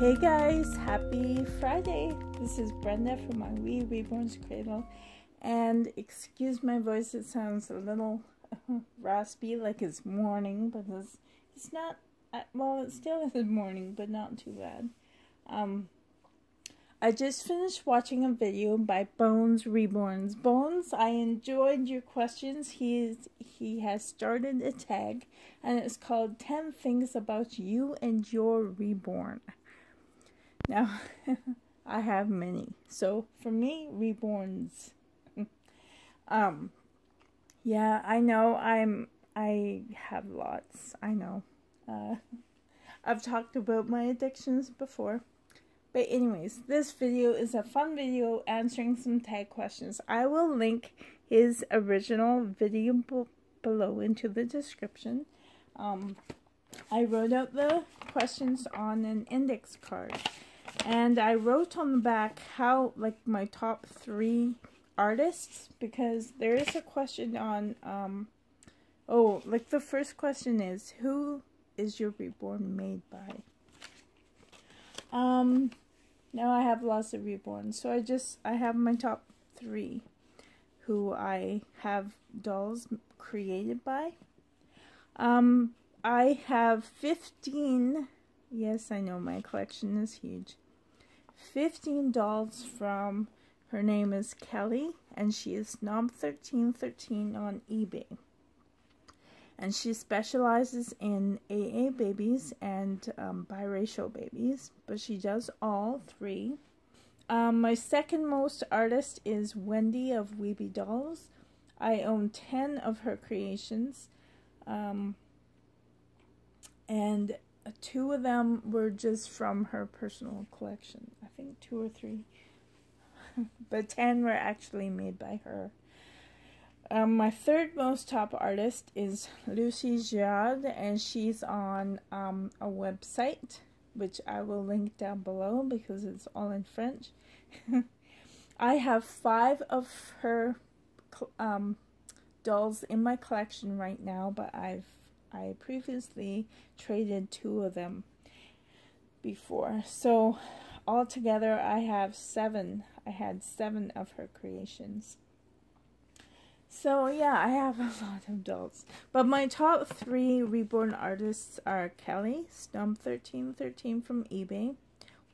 Hey guys, happy Friday. This is Brenda from my Reborn's Cradle, and excuse my voice, it sounds a little raspy, like it's morning, but it's not, well, it still is morning, but not too bad. I just finished watching a video by BonesReborns. Bones, I enjoyed your questions. He has started a tag, and it's called 10 Things About You and Your Reborn. Now, I have many. So, for me, reborns. Yeah, I know I have lots. I know. I've talked about my addictions before. But anyways, this video is a fun video answering some tag questions. I will link his original video below into the description. I wrote out the questions on an index card. And I wrote on the back how, like, my top 3 artists, because there is a question on, like the first question is, who is your reborn made by? Now I have lots of reborns, so I have my top 3 who I have dolls created by. I have 15, yes, I know my collection is huge. 15 dolls from, her name is Kelly, and she is Snob1313 on eBay. And she specializes in AA babies and biracial babies, but she does all 3. My second most artist is Wendy of Weeby Dolls. I own 10 of her creations, and 2 of them were just from her personal collection. I think 2 or 3. But 10 were actually made by her. My third most top artist is Lucy Girard, and she's on a website, which I will link down below because it's all in French. I have 5 of her dolls in my collection right now, but I previously traded 2 of them before. So altogether I have 7. I had 7 of her creations. So yeah, I have a lot of dolls. But my top 3 reborn artists are Kelly, Snob1313 from eBay,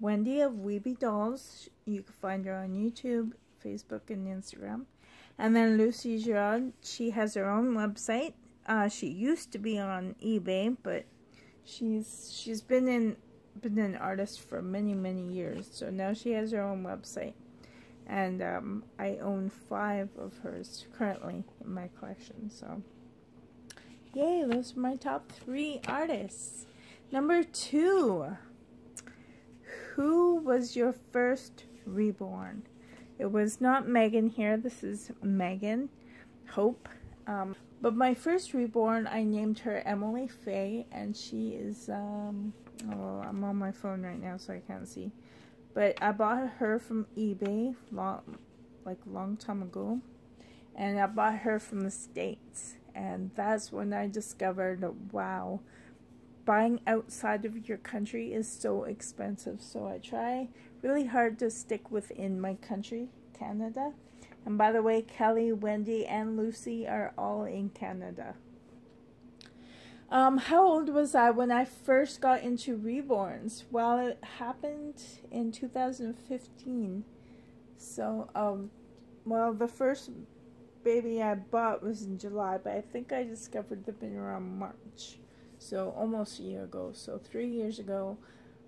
Wendy of Weeby Dolls, you can find her on YouTube, Facebook, and Instagram, and then Lucy Girard. She has her own website. She used to be on eBay, but she's been an artist for many years. So now she has her own website, and I own 5 of hers currently in my collection. So yay, those are my top 3 artists. Number 2, who was your first reborn? It was not Megan here. This is Megan Hope. But my first reborn, I named her Emily Faye, and she is, I'm on my phone right now, so I can't see. But I bought her from eBay, long time ago, and I bought her from the States. And that's when I discovered that, wow, buying outside of your country is so expensive. So I try really hard to stick within my country, Canada. And by the way, Kelly, Wendy, and Lucy are all in Canada. How old was I when I first got into reborns? Well, it happened in 2015. So, well, the first baby I bought was in July, but I think I discovered them in around March. So, almost a year ago. So, 3 years ago.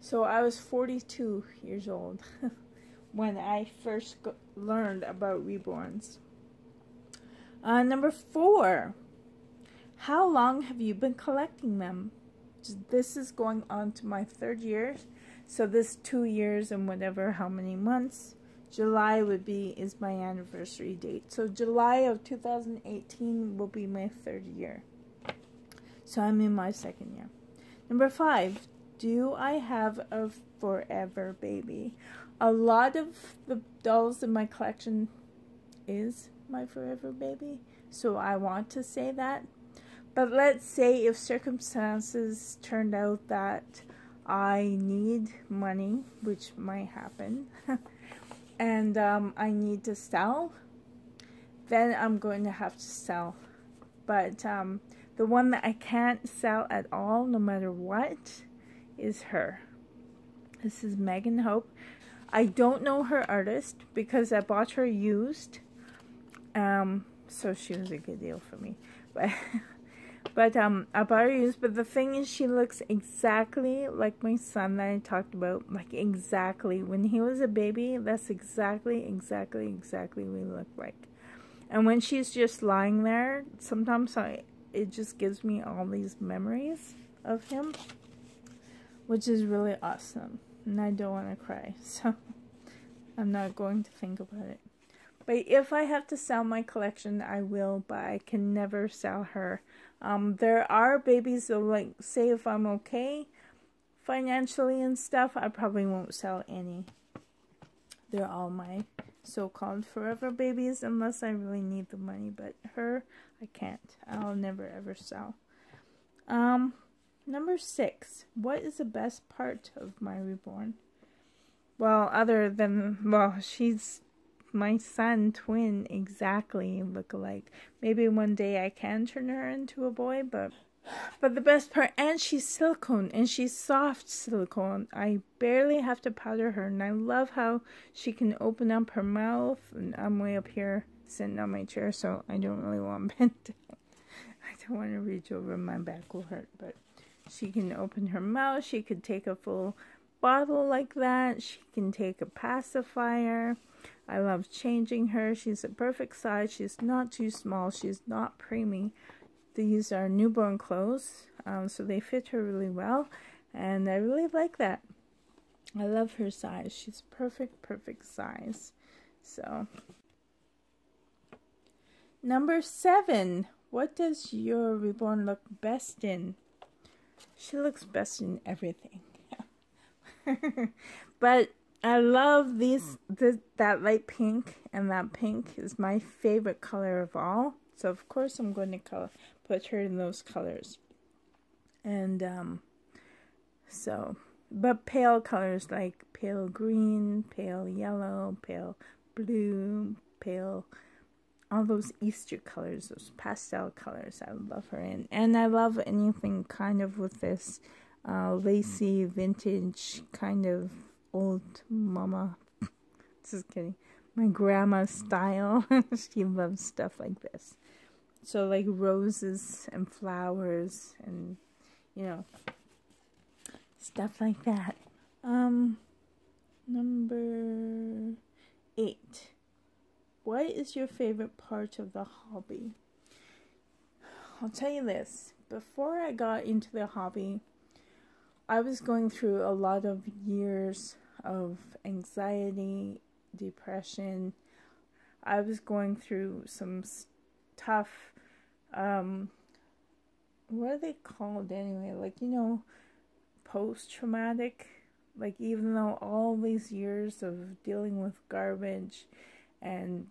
So, I was 42 years old when I first learned about reborns. Number 4. How long have you been collecting them? This is going on to my 3rd year. So this 2 years and whatever, how many months. July is my anniversary date. So July of 2018 will be my 3rd year. So I'm in my 2nd year. Number 5. do I have a forever baby? A lot of the dolls in my collection is my forever baby, so I want to say that. But let's say if circumstances turned out that I need money, which might happen, and I need to sell, then I'm going to have to sell. But the one that I can't sell at all, no matter what, is her. This is Megan Hope. I don't know her artist because I bought her used. So she was a good deal for me. But I bought her used, but the thing is, she looks exactly like my son that I talked about. Like, exactly. When he was a baby, that's exactly what he looked like. And when she's just lying there, sometimes it just gives me all these memories of him, which is really awesome. And I don't want to cry, so I'm not going to think about it. But if I have to sell my collection, I will, but I can never sell her. There are babies that, like, say if I'm okay financially and stuff, I probably won't sell any. They're all my so-called forever babies unless I really need the money, but her, I can't. I'll never ever sell. Number 6. What is the best part of my Reborn? Well, other than, well, she's my son, twin, exactly look alike. Maybe one day I can turn her into a boy, but the best part, and she's silicone, and she's soft silicone. I barely have to powder her, and I love how she can open up her mouth, and I'm way up here sitting on my chair, so I don't really want bent down. I don't want to reach over, my back will hurt, but she can open her mouth. She could take a full bottle like that. She can take a pacifier. I love changing her. She's a perfect size. She's not too small. She's not preemie. These are newborn clothes, so they fit her really well, and I really like that. I love her size. She's perfect size. So, number 7. What does your Reborn look best in? She looks best in everything. But I love that light pink, and that pink is my favorite color of all. So of course I'm going to put her in those colors. And but pale colors like pale green, pale yellow, pale blue, pale, all those Easter colors, those pastel colors, I love her in. And I love anything kind of with this lacy, vintage, kind of old mama, just kidding, my grandma style. She loves stuff like this. So like roses and flowers and, you know, stuff like that. Number 8. What is your favorite part of the hobby? I'll tell you this. Before I got into the hobby, I was going through a lot of years of anxiety, depression. I was going through some tough, what are they called anyway? Like, you know, post-traumatic. Like, even though all these years of dealing with garbage and,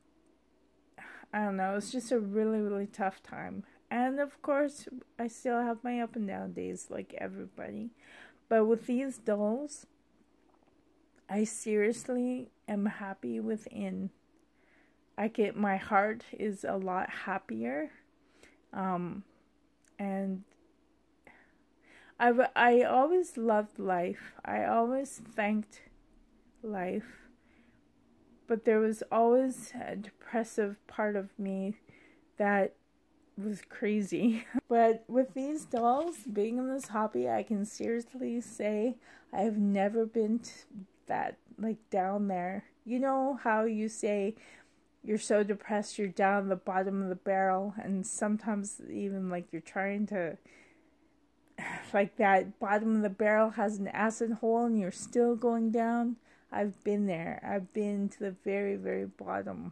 I don't know, it's just a really tough time. And of course, I still have my up and down days like everybody. But with these dolls, I seriously am happy within. My heart is a lot happier. And I always loved life. I always thanked life. But there was always a depressive part of me that was crazy. But with these dolls, being in this hobby, I can seriously say I have never been that, like, down there. You know how you say you're so depressed you're down the bottom of the barrel, and sometimes even like you're trying to, like, that bottom of the barrel has an acid hole and you're still going down? I've been there. I've been to the very bottom.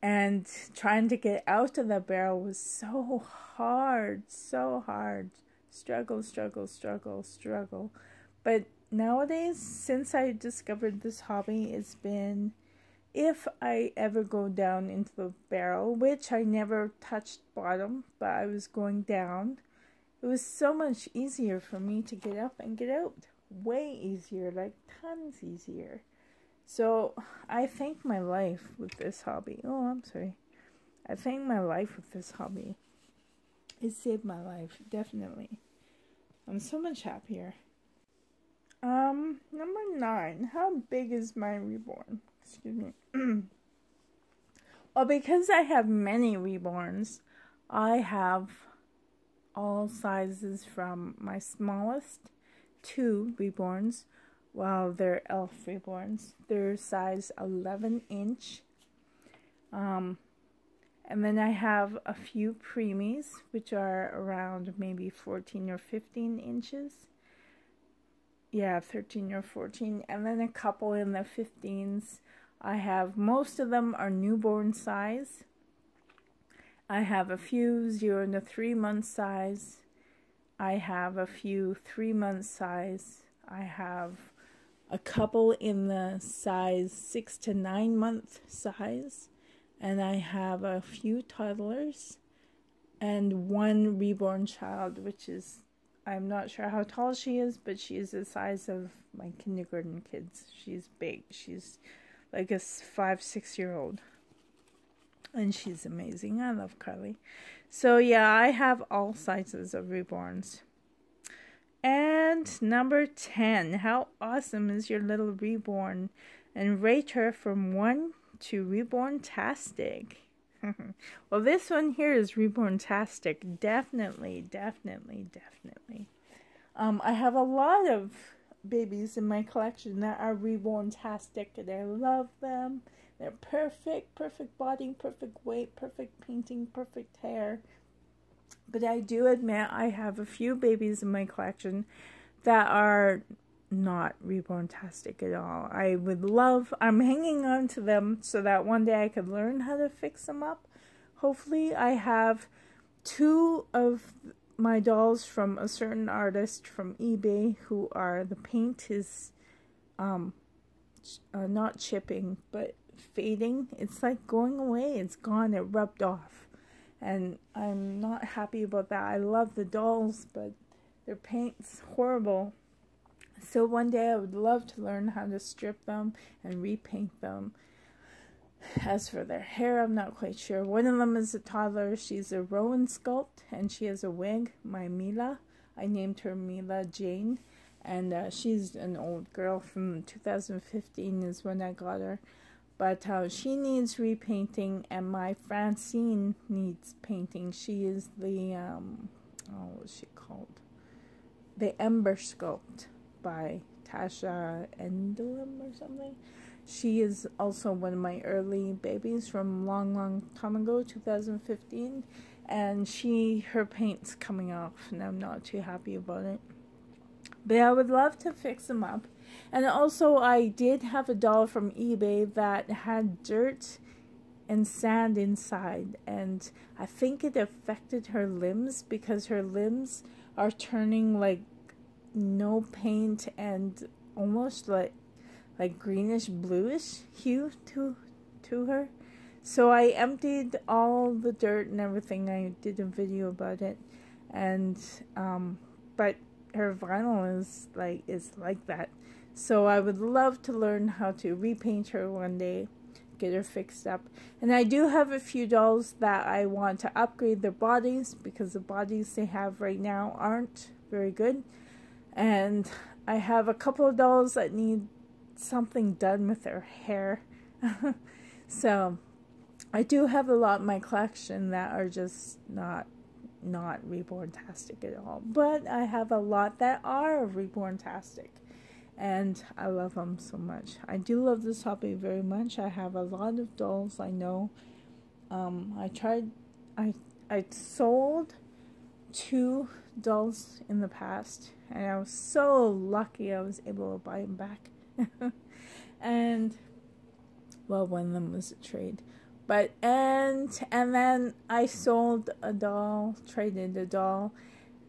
And trying to get out of the barrel was so hard struggle, struggle, struggle, struggle. But nowadays, since I discovered this hobby, it's been, if I ever go down into the barrel, which I never touched bottom, but I was going down, it was so much easier for me to get up and get out. Way easier, like tons easier. So I thank my life with this hobby. Oh, I'm sorry. I thank my life with this hobby. It saved my life, definitely. I'm so much happier. Number 9. How big is my Reborn? Excuse me. Well, because I have many Reborns, I have all sizes from my smallest 2 Reborns. Well, they're elf Reborns. They're size 11-inch. And then I have a few preemies, which are around maybe 14 or 15 inches. Yeah, 13 or 14. And then a couple in the 15s. I have, most of them are newborn size. I have a few 0 to 3 month size. I have a few 3 month size. I have a couple in the size 6 to 9 month size. And I have a few toddlers and 1 reborn child, which is, I'm not sure how tall she is, but she is the size of my kindergarten kids. She's big. She's like a 5-6 year old. And she's amazing. I love Carly. So yeah, I have all sizes of Reborns. And number 10. How awesome is your little Reborn? And rate her from 1 to Reborn-tastic. Well, this one here is Reborn-tastic. Definitely, definitely, definitely. I have a lot of babies in my collection that are Reborn-tastic, and I love them. They're perfect, perfect body, perfect weight, perfect painting, perfect hair. But I do admit I have a few babies in my collection that are not Reborn-tastic at all. I would love, I'm hanging on to them so that one day I could learn how to fix them up. Hopefully. I have 2 of my dolls from a certain artist from eBay who are, the paint is not chipping but fading. It's like going away. It's gone. It rubbed off. And I'm not happy about that. I love the dolls, but their paint's horrible. So one day I would love to learn how to strip them and repaint them. As for their hair, I'm not quite sure. One of them is a toddler. She's a Rowan sculpt, and she has a wig. My Mila. I named her Mila Jane. And she's an old girl from 2015 is when I got her. But she needs repainting, and my Francine needs painting. She is the, what's she called? The Ember Sculpt by Tasha Endolem or something. She is also one of my early babies from long, long time ago, 2015. And her paint's coming off, and I'm not too happy about it. But I would love to fix them up. And also, I did have a doll from eBay that had dirt and sand inside. And I think it affected her limbs because her limbs are turning like no paint and almost like greenish bluish hue to her. So I emptied all the dirt and everything. I did a video about it. And but her vinyl is like that. So I would love to learn how to repaint her one day, get her fixed up. And I do have a few dolls that I want to upgrade their bodies because the bodies they have right now aren't very good. And I have a couple of dolls that need something done with their hair. So I do have a lot in my collection that are just not Reborn-tastic at all. But I have a lot that are Reborn-tastic. And I love them so much. I do love this hobby very much. I have a lot of dolls, I know. I sold 2 dolls in the past. And I was so lucky I was able to buy them back. And, well, one of them was a trade. And then I sold a doll, traded a doll.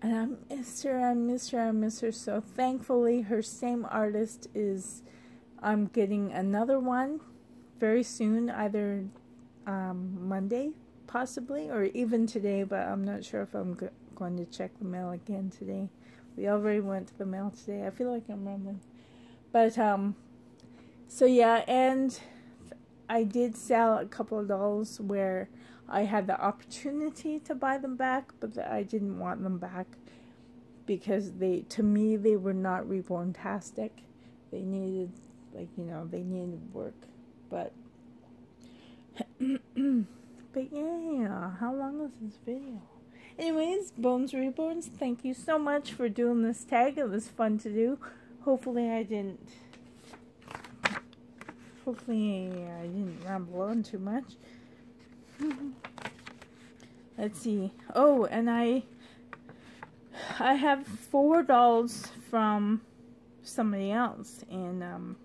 And I miss her, I miss her, I miss her. So thankfully, her same artist is, I'm getting another one very soon, either Monday, possibly, or even today, but I'm not sure if I'm going to check the mail again today. We already went to the mail today. I feel like I'm rambling. But, so yeah, and I did sell a couple of dolls where I had the opportunity to buy them back, but I didn't want them back because to me, they were not reborn-tastic. They needed, like, you know, they needed work. But, but yeah, how long is this video? Anyways, Bones Reborns, thank you so much for doing this tag. It was fun to do. Hopefully I didn't ramble on too much. Let's see. Oh, and I have 4 dolls from somebody else in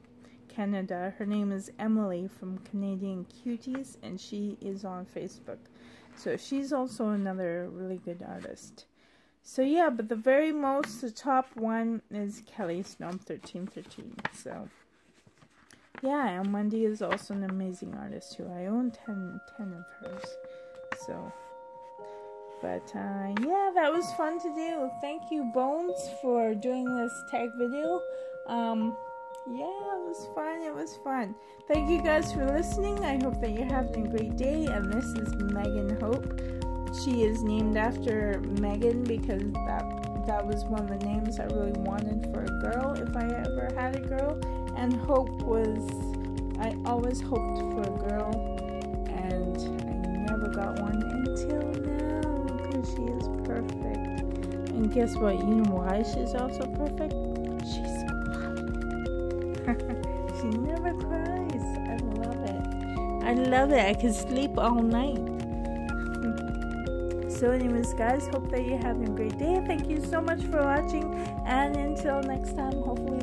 Canada. Her name is Emily from Canadian Cuties, and she is on Facebook. So she's also another really good artist. So yeah, but the top one is Kelly Snomp 1313. So yeah, and Wendy is also an amazing artist who I own 10 of hers. So, but yeah, that was fun to do. Thank you, Bones, for doing this tag video. Yeah, it was fun. It was fun. Thank you guys for listening. I hope that you're having a great day. And this is Megan Hope. She is named after Megan because that was one of the names I really wanted for a girl if I ever had a girl. And Hope was, I always hoped for a girl, and I never got one until now because she is perfect. And guess what? You know why she's also perfect? She's quiet. She never cries. I love it. I love it. I can sleep all night. So anyways, guys, hope that you're having a great day. Thank you so much for watching, and until next time, hopefully